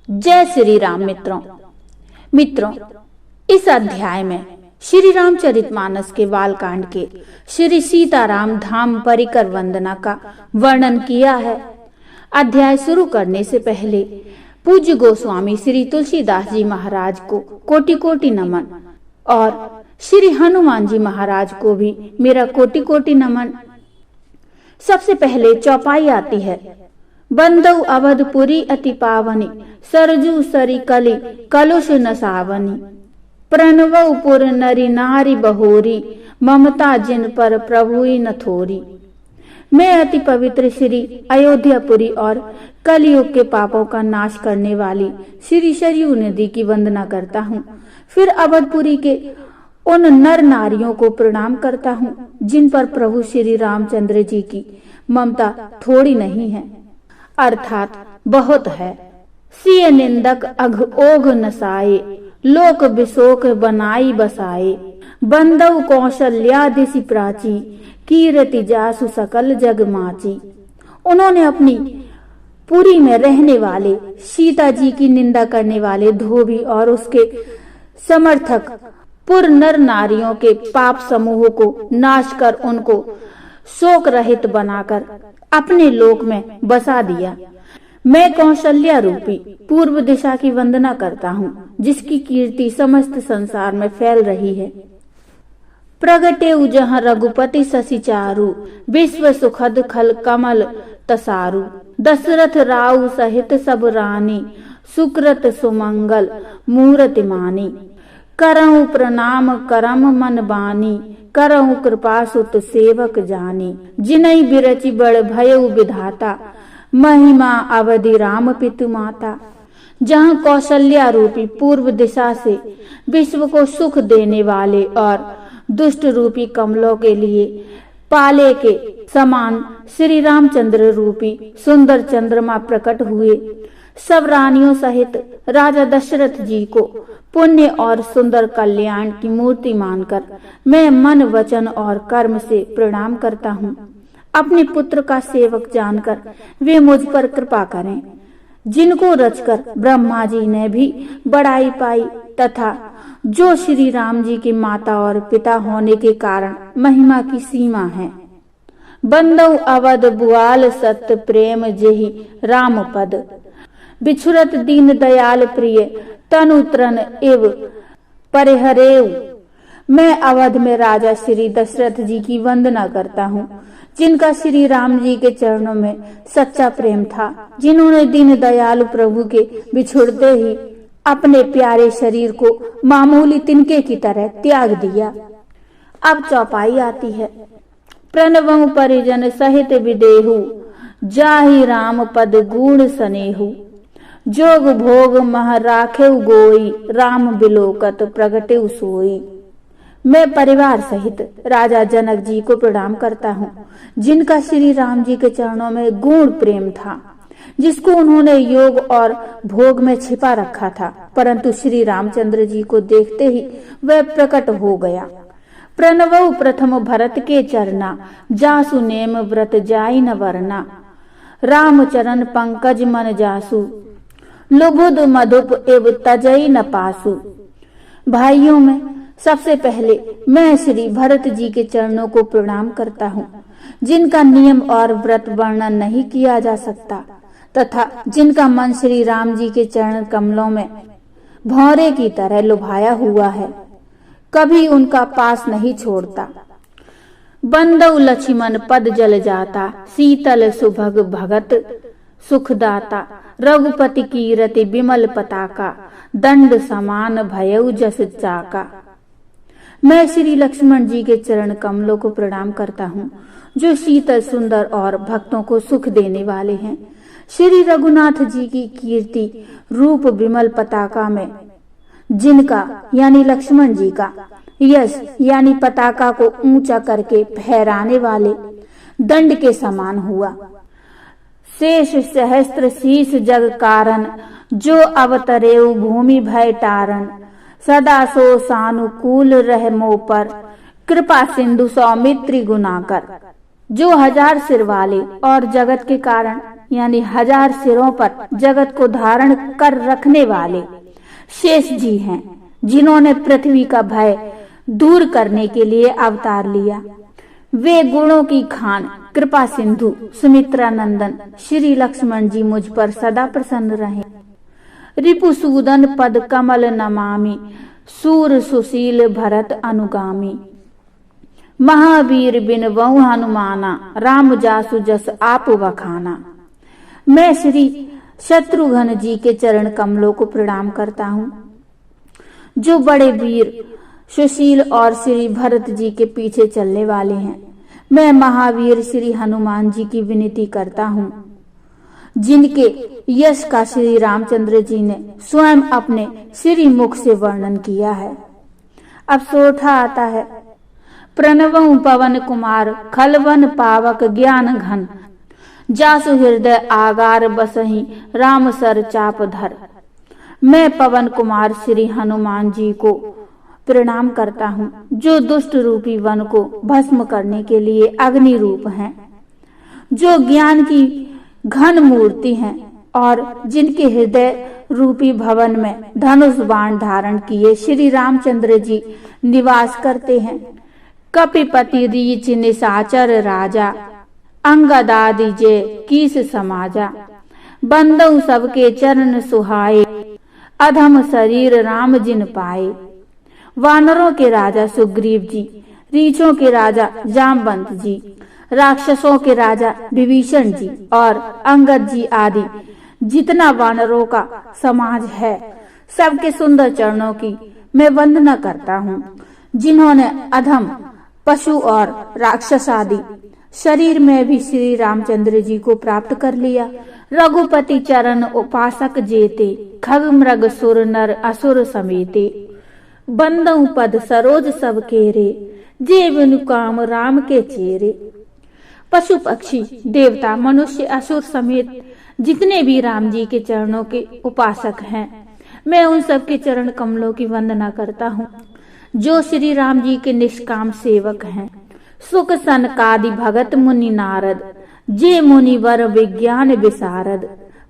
जय श्री राम। मित्रों, इस अध्याय में श्री रामचरितमानस के बालकांड के श्री सीताराम धाम परिकर वंदना का वर्णन किया है। अध्याय शुरू करने से पहले पूज्य गोस्वामी श्री तुलसीदास जी महाराज को कोटि कोटि नमन और श्री हनुमान जी महाराज को भी मेरा कोटि कोटि नमन। सबसे पहले चौपाई आती है। बंदौ अवधपुरी अति पावनी, सरजू सरी कली कलुष नसावनी। प्रणवौ पुर नरी नारी बहोरी, ममता जिन पर प्रभुई न थोरी। मैं अति पवित्र श्री अयोध्यापुरी और कलयुग के पापों का नाश करने वाली श्री सरयू नदी की वंदना करता हूँ। फिर अवधपुरी के उन नर नारियों को प्रणाम करता हूँ जिन पर प्रभु श्री रामचंद्र जी की ममता थोड़ी नहीं है, अर्थात बहुत है। सिय निंदक अघ ओघ नसाए, लोक विशोक बनाई बसाए। बंदौ कौशल्या दिशि प्राची, कीरति जासु सकल जग माची। उन्होंने अपनी पुरी में रहने वाले सीता जी की निंदा करने वाले धोबी और उसके समर्थक पुर नर नारियों के पाप समूह को नाश कर उनको शोक रहित बनाकर अपने लोक में बसा दिया। मैं कौशल्या रूपी पूर्व दिशा की वंदना करता हूँ जिसकी कीर्ति समस्त संसार में फैल रही है। प्रगटे जहाँ रघुपति शशि चारु, विश्व सुखद खल कमल तसारु। दशरथ राउ सहित सब रानी, सुकृत सुमंगल मूरति मानी। करऊं प्रणाम करम मन बानी, करऊं कृपा सुत सेवक जानी। जिनई बिरचि बड़ भयउ विधाता, महिमा अवधि राम पितु माता। जहाँ कौशल्या रूपी पूर्व दिशा से विश्व को सुख देने वाले और दुष्ट रूपी कमलों के लिए पाले के समान श्री रामचंद्र रूपी सुंदर चंद्रमा प्रकट हुए, सब रानियों सहित राजा दशरथ जी को पुण्य और सुंदर कल्याण की मूर्ति मानकर मैं मन वचन और कर्म से प्रणाम करता हूँ। अपने पुत्र का सेवक जानकर वे मुझ पर कृपा करें, जिनको रचकर ब्रह्मा जी ने भी बड़ाई पाई तथा जो श्री राम जी की माता और पिता होने के कारण महिमा की सीमा है। बंदौ अवध बुआल सत्य प्रेम जेहि राम पद, बिछुरत दीन दयाल प्रिय तनु त्रन एव परिहरेव। मैं अवध में राजा श्री दशरथ जी की वंदना करता हूँ जिनका श्री राम जी के चरणों में सच्चा प्रेम था, जिन्होंने दीन दयालु प्रभु के बिछुड़ते ही अपने प्यारे शरीर को मामूली तिनके की तरह त्याग दिया। अब चौपाई आती है। प्रणवं परिजन सहित विदेहु, जाहि राम पद गुण सनेहु। जोग भोग मह राखेउ गोई, राम बिलोकत प्रगटेउ सोई। मैं परिवार सहित राजा जनक जी को प्रणाम करता हूँ जिनका श्री राम जी के चरणों में गूढ़ प्रेम था, जिसको उन्होंने योग और भोग में छिपा रखा था, परंतु श्री रामचंद्र जी को देखते ही वह प्रकट हो गया। प्रणवौ प्रथम भरत के चरना, जासु नेम व्रत जाई न वरना। राम चरण पंकज मन जासु, लुबुद मधुप एव तजई न पासु। भाइयों में सबसे पहले मैं श्री भरत जी के चरणों को प्रणाम करता हूँ, जिनका नियम और व्रत वर्णन नहीं किया जा सकता तथा जिनका मन श्री राम जी के चरण कमलों में भौरे की तरह लुभाया हुआ है, कभी उनका पास नहीं छोड़ता। बंदौ लक्ष्मण पद जल जाता, शीतल सुभग भगत सुखदाता। रघुपति कीरति विमल पताका, दंड समान भयउ जस चाका। मैं श्री लक्ष्मण जी के चरण कमलों को प्रणाम करता हूँ जो शीतल सुंदर और भक्तों को सुख देने वाले हैं। श्री रघुनाथ जी की कीर्ति रूप विमल पताका में जिनका यानी लक्ष्मण जी का यश यानी पताका को ऊंचा करके फहराने वाले दंड के समान हुआ। शेष सहस्त्र शीश जग कारण, जो अवतरेउ भूमि भय टारण। सदा सो सानुकूल रह मो पर, कृपा सिंधु सौमित्री गुना कर। जो 1000 सिर वाले और जगत के कारण यानी 1000 सिरों पर जगत को धारण कर रखने वाले शेष जी हैं, जिन्होंने पृथ्वी का भय दूर करने के लिए अवतार लिया। वे गुणों की खान कृपा सिंधु सुमित्रा नंदन श्री लक्ष्मण जी मुझ पर सदा प्रसन्न रहे। रिपुसूदन पद कमल नमामि सूर सुशील भरत अनुगामी। महावीर बिन बहु हनुमाना राम जासु जस आप वखाना। मैं श्री शत्रुघ्न जी के चरण कमलों को प्रणाम करता हूँ, जो बड़े वीर सुशील और श्री भरत जी के पीछे चलने वाले हैं। मैं महावीर श्री हनुमान जी की विनती करता हूँ, जिनके यश का श्री रामचंद्र जी ने स्वयं अपने श्री मुख से वर्णन किया है। अब सोठा आता है। प्रणवं पवन कुमार खलवन पावक ज्ञान घन। जासु हृदय आगार बसहि राम सर चाप धर। मैं पवन कुमार श्री हनुमान जी को प्रणाम करता हूँ, जो दुष्ट रूपी वन को भस्म करने के लिए अग्नि रूप हैं, जो ज्ञान की घन मूर्ति हैं और जिनके हृदय रूपी भवन में धनुष बाण धारण किए श्री रामचंद्र जी निवास करते हैं। कपिपति रीच निशाचर राजा अंगदादि जे कीस समाजा। बंदऊ सबके चरण सुहाए अधम शरीर राम जिन पाए। वानरों के राजा सुग्रीव जी, रीछों के राजा जामवंत जी, राक्षसों के राजा विभीषण जी और अंगद जी आदि जितना वानरों का समाज है, सबके सुंदर चरणों की मैं वंदना करता हूँ, जिन्होंने अधम पशु और राक्षस आदि शरीर में भी श्री रामचंद्र जी को प्राप्त कर लिया। रघुपति चरण उपासक जेते खग मृग सुर नर असुर समेते। बंदऊ पद सरोज सब केरे जे बिनु काम राम के चेरे। पशु पक्षी देवता मनुष्य असुर समेत जितने भी राम जी के चरणों के उपासक हैं, मैं उन सब के चरण कमलों की वंदना करता हूँ, जो श्री राम जी के निष्काम सेवक हैं। सुख सनकादि भगत मुनि नारद जे मुनि वर विज्ञान विशारद।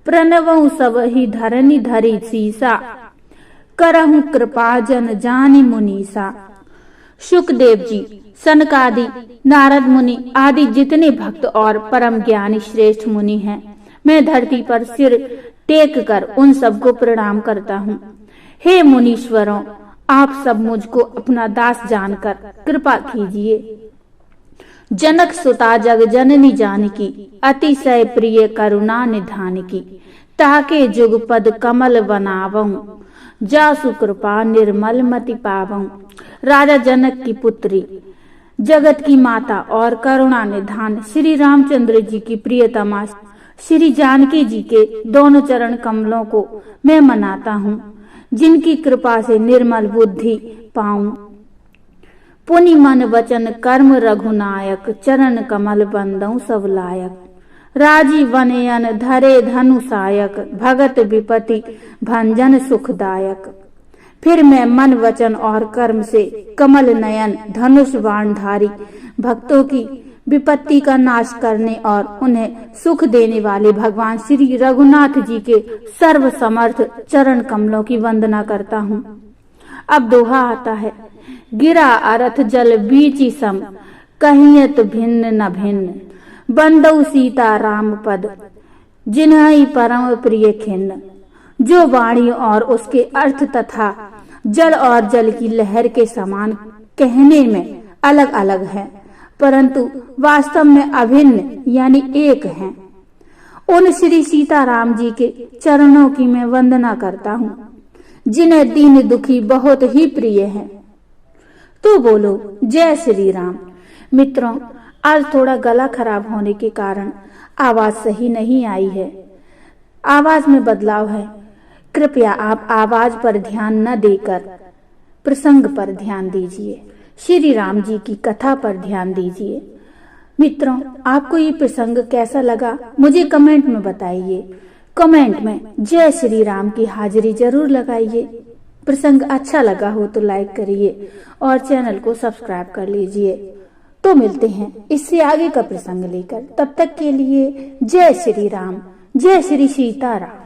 प्रणवऊ सब ही धरनी धरी सीसा करहु कृपा जन जानि मुनीसा। शुकदेव जी, सनकादि नारद मुनि आदि जितने भक्त और परम ज्ञानी श्रेष्ठ मुनि हैं, मैं धरती पर सिर टेक कर उन सबको प्रणाम करता हूँ। हे मुनीश्वरों, आप सब मुझको अपना दास जानकर कृपा कीजिए। जनक सुता जग जननी जानकी अतिशय प्रिय करुणा निधान की। ताके जुग पद कमल बनावऊं जासु कृपा निर्मल मति पावऊं। राजा जनक की पुत्री, जगत की माता और करुणा निधान श्री रामचंद्र जी की प्रियतमा श्री जानकी जी के दोनों चरण कमलों को मैं मनाता हूँ, जिनकी कृपा से निर्मल बुद्धि पाऊं। पुनि मन वचन कर्म रघुनायक चरण कमल बंदऊ सब लायक। राजी वनयन धरे धनुषायक भगत विपति भंजन सुखदायक। फिर मैं मन वचन और कर्म से कमल नयन धनुष बाणधारी भक्तों की विपत्ति का नाश करने और उन्हें सुख देने वाले भगवान श्री रघुनाथ जी के सर्व समर्थ चरण कमलों की वंदना करता हूँ। अब दोहा आता है। गिरा अरथ जल बीची सम कहियत भिन्न न भिन्न। बंदऊ सीता राम पद जिन्हई परम प्रिय खिन्न। जो वाणी और उसके अर्थ तथा जल और जल की लहर के समान कहने में अलग अलग है, परंतु वास्तव में अभिन्न यानी एक हैं। उन श्री सीताराम जी के चरणों की मैं वंदना करता हूँ, जिन्हें दीन दुखी बहुत ही प्रिय है। तो बोलो जय श्री राम। मित्रों, आज थोड़ा गला खराब होने के कारण आवाज सही नहीं आई है, आवाज में बदलाव है। कृपया आप आवाज पर ध्यान न देकर प्रसंग पर ध्यान दीजिए, श्री राम जी की कथा पर ध्यान दीजिए। मित्रों, आपको ये प्रसंग कैसा लगा मुझे कमेंट में बताइए। कमेंट में जय श्री राम की हाजिरी जरूर लगाइए। प्रसंग अच्छा लगा हो तो लाइक करिए और चैनल को सब्सक्राइब कर लीजिए। तो मिलते हैं इससे आगे का प्रसंग लेकर। तब तक के लिए जय श्री राम, जय श्री सीताराम।